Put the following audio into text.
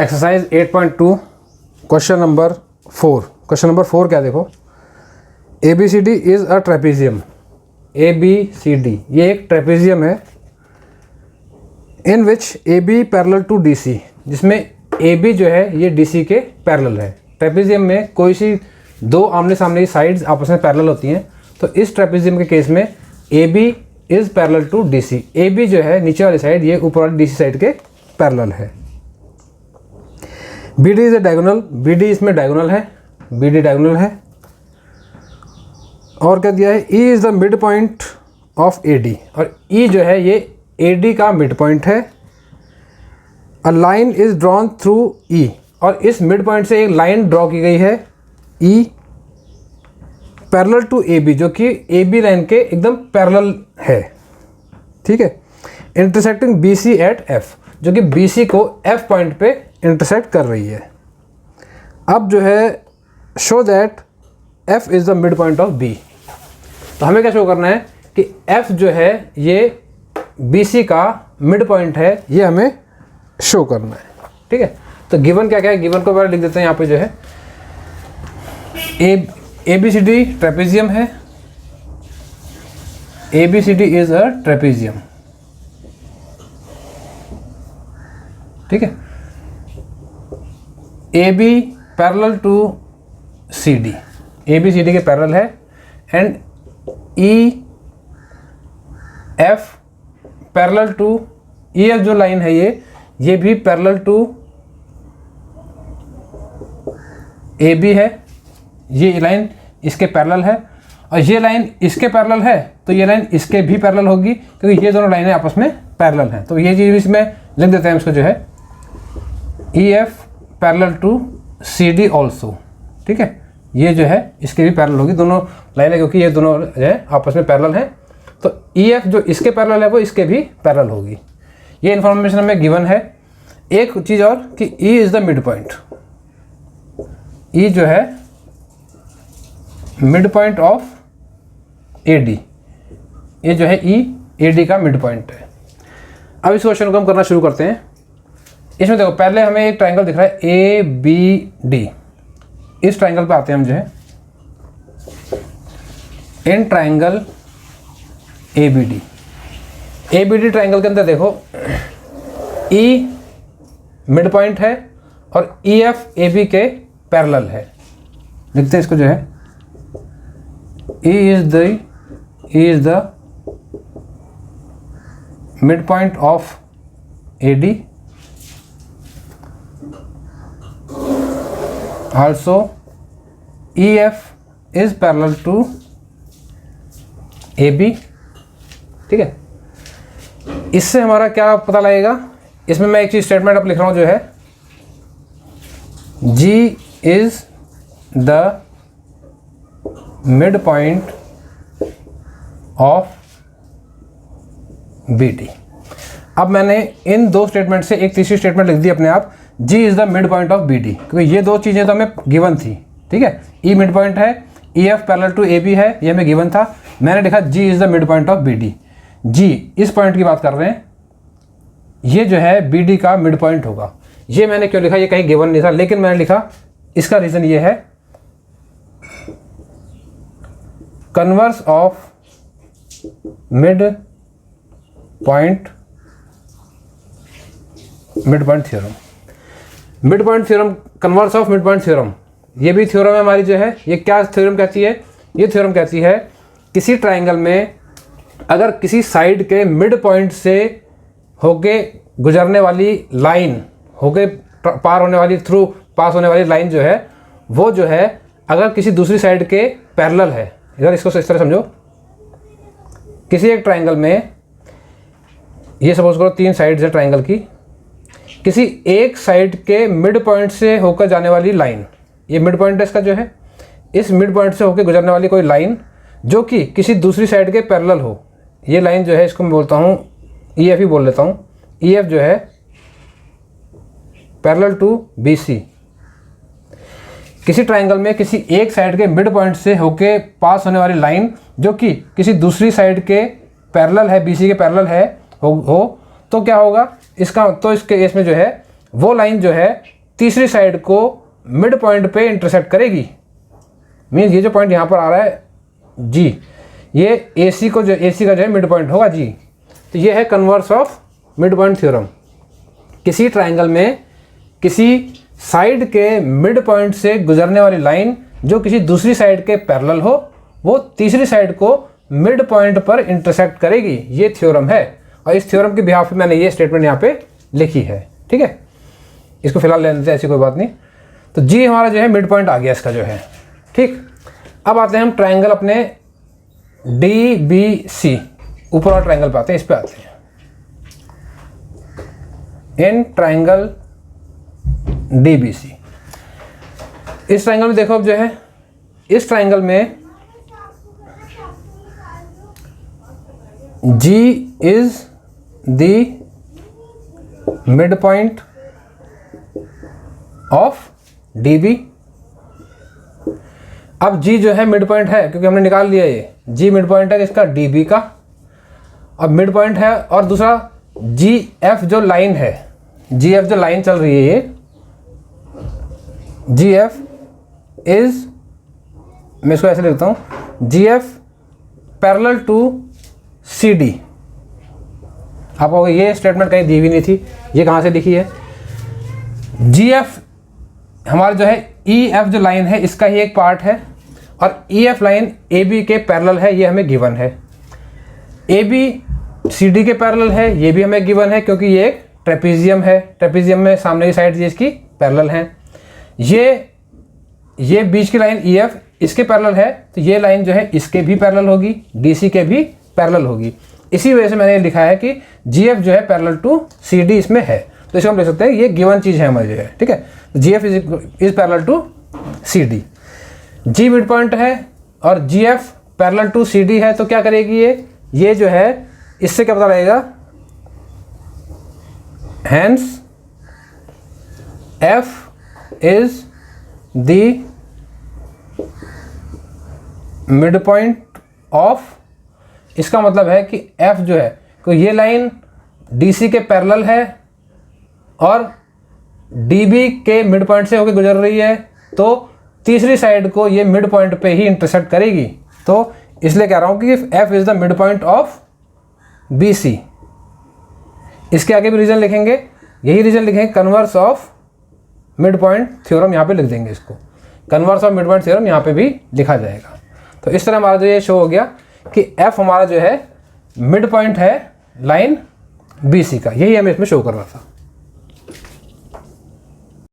Exercise 8.2 question number 4। Question number 4 क्या देखो, A B C D is a trapezium. A B C D ये एक trapezium है in which A B parallel to D C, जिसमें A B जो है ये डी सी के पैरेलल है। ट्रेपेजियम में कोई सी दो आमने सामने की साइड्स आपस में पैरेलल होती हैं, तो इस ट्रेपेजियम के केस में A B is parallel to D C. A B जो है नीचे वाली साइड, ये ऊपर वाली डी सी साइड के पैरेलल है। B D is a diagonal, B D इसमें डायगोनल है, बी डी डायगोनल है। और क्या दिया है, E is the mid point of A D, और ई जो है ये ए डी का मिड पॉइंट है। A line is drawn through ई, और इस मिड पॉइंट से एक लाइन ड्रॉ की गई है E parallel to A B, जो कि ए बी लाइन के एकदम पैरेलल है। ठीक है, intersecting B C at F, जो कि बी सी को एफ पॉइंट पे इंटरसेक्ट कर रही है। अब जो है show that F is the mid point of B, तो हमें क्या शो करना है कि एफ जो है ये बी सी का मिड पॉइंट है, ये हमें शो करना है। ठीक है, तो गिवन क्या क्या है, गिवन को पहले लिख देते हैं। यहाँ पे जो है A B C D trapezium है, A B C D is a trapezium. ठीक है, A B parallel to C D, A B C D के पैरेलल है, and E F parallel to E F जो लाइन है ये भी parallel to A B है। ये लाइन इसके पैरेलल है, और ये लाइन इसके पैरेलल है, तो ये लाइन इसके भी पैरेलल होगी, क्योंकि ये दोनों लाइनें आपस में पैरेलल हैं। तो ये चीज़ इसमें लिख देते हैं इसको, जो है E F parallel to C D also. ठीक है, ये जो है इसके भी पैरेलल होगी, दोनों लाइनें, क्योंकि ये दोनों जो है आपस में पैरेलल हैं। तो ई एफ जो इसके पैरेलल है वो इसके भी पैरेलल होगी। ये इन्फॉर्मेशन हमें गिवन है। एक चीज़ और कि ई इज़ द मिड पॉइंट, ई जो है mid point of A D, ये जो है ई ए डी का मिड पॉइंट है। अब इस क्वेश्चन को हम करना शुरू करते हैं। इसमें देखो, पहले हमें एक ट्राइंगल दिख रहा है ए बी डी। इस ट्राइंगल पे आते हैं हम, जो है इन triangle A B D. A B D triangle के अंदर देखो ई मिड पॉइंट है और ई एफ ए बी के पैरेलल है। लिखते हैं इसको, जो है E is the midpoint of AD, also EF is parallel to AB। ठीक है, इससे हमारा क्या पता लगेगा, इसमें मैं एक चीज स्टेटमेंट अब लिख रहा हूं, जो है G is the mid point of B D. अब मैंने इन दो स्टेटमेंट से एक तीसरी स्टेटमेंट लिख दी अपने आप, G is the mid point of B D, क्योंकि ये दो चीज़ें तो हमें गिवन थी। ठीक है, E मिड पॉइंट है, EF पैरेलल टू AB है, ये हमें गिवन था। मैंने लिखा G is the mid point of B D. G इस पॉइंट की बात कर रहे हैं, ये जो है बी डी का मिड पॉइंट होगा। ये मैंने क्यों लिखा, ये कहीं गिवन नहीं था, लेकिन मैंने लिखा, इसका रीज़न ये है, converse of mid point theorem. Mid point theorem, converse of mid point theorem, ये भी थ्योरम है हमारी, जो है ये क्या थ्योरम कहती है, ये थ्योरम कहती है किसी ट्राइंगल में अगर किसी साइड के मिड पॉइंट से होके गुजरने वाली लाइन, होके पार होने वाली, थ्रू पास होने वाली लाइन जो है, वो जो है अगर किसी दूसरी साइड के पैरेलल है। इधर इसको इस तरह समझो, किसी एक ट्राइंगल में, ये सपोज करो 3 साइड्स है ट्राइंगल की, किसी एक साइड के मिड पॉइंट से होकर जाने वाली लाइन, ये मिड पॉइंट है इसका, जो है इस मिड पॉइंट से होकर गुजरने वाली कोई लाइन जो कि किसी दूसरी साइड के पैरेलल हो, ये लाइन जो है इसको मैं बोलता हूँ ई एफ ही बोल लेता हूँ। ई एफ जो है पैरेलल टू बी सी। किसी ट्राइंगल में किसी एक साइड के मिड पॉइंट से होके पास होने वाली लाइन जो कि किसी दूसरी साइड के पैरेलल है, बीसी के पैरेलल है हो तो क्या होगा इसका, तो इसके केस में जो है वो लाइन जो है तीसरी साइड को मिड पॉइंट पे इंटरसेक्ट करेगी। मीन्स ये जो पॉइंट यहाँ पर आ रहा है जी, ये AC का जो है मिड पॉइंट होगा जी। तो ये है converse of mid point theorem. किसी ट्राइंगल में किसी साइड के मिड पॉइंट से गुजरने वाली लाइन जो किसी दूसरी साइड के पैरेलल हो, वो तीसरी साइड को मिड पॉइंट पर इंटरसेक्ट करेगी, ये थ्योरम है। और इस थ्योरम के बिहाफ पे मैंने ये स्टेटमेंट यहाँ पे लिखी है, ठीक है। इसको फिलहाल लेने से ऐसी कोई बात नहीं। तो जी हमारा जो है मिड पॉइंट आ गया इसका जो है, ठीक। अब आते हैं हम ट्राइंगल अपने DBC, ऊपर वाला ट्राइंगल पे आते हैं, इस पे आते हैं। इन ट्राइंगल DBC, इस ट्राइंगल में देखो अब जो है, इस ट्राइंगल में G is the mid point of DB। अब G जो है मिड पॉइंट है, क्योंकि हमने निकाल लिया ये G मिड पॉइंट है इसका DB का। अब मिड पॉइंट है, और दूसरा GF जो लाइन है, GF जो लाइन चल रही है, ये GF इज, मैं इसको ऐसे लिखता हूँ, GF पैरेलल टू CD। आपको ये स्टेटमेंट कहीं दी हुई नहीं थी, ये कहाँ से लिखी है? GF हमारा जो है EF जो लाइन है इसका ही एक पार्ट है, और EF लाइन AB के पैरेलल है, ये हमें गिवन है। AB CD के पैरेलल है, ये भी हमें गिवन है, क्योंकि ये एक ट्रेपीजियम है। ट्रेपीजियम में सामने की साइड इसकी पैरेलल है। ये बीच की लाइन EF इसके पैरेलल है, तो ये लाइन जो है इसके भी पैरेलल होगी, DC के भी पैरेलल होगी। इसी वजह से मैंने लिखा है कि GF जो है पैरेलल टू CD इसमें है। तो इसको हम लिख सकते हैं, ये गिवन चीज़ है हमारी जो है, ठीक है। GF is parallel to CD। G mid point है और GF पैरेलल टू CD है, तो क्या करेगी ये जो है, इससे क्या पता लगेगा? Hence F is the mid point of, इसका मतलब है कि F जो है, तो ये लाइन DC के पैरेलल है और DB के मिड पॉइंट से होकर गुजर रही है, तो तीसरी साइड को ये मिड पॉइंट पे ही इंटरसेक्ट करेगी। तो इसलिए कह रहा हूँ कि F is the mid point of BC। इसके आगे भी रीजन लिखेंगे, यही रीजन लिखेंगे, converse of mid point theorem यहाँ पे लिख देंगे इसको। Converse of mid point theorem यहाँ पे भी लिखा जाएगा। तो इस तरह हमारा जो ये शो हो गया कि F हमारा जो है मिड पॉइंट है लाइन BC का, यही हमें इसमें शो करना था।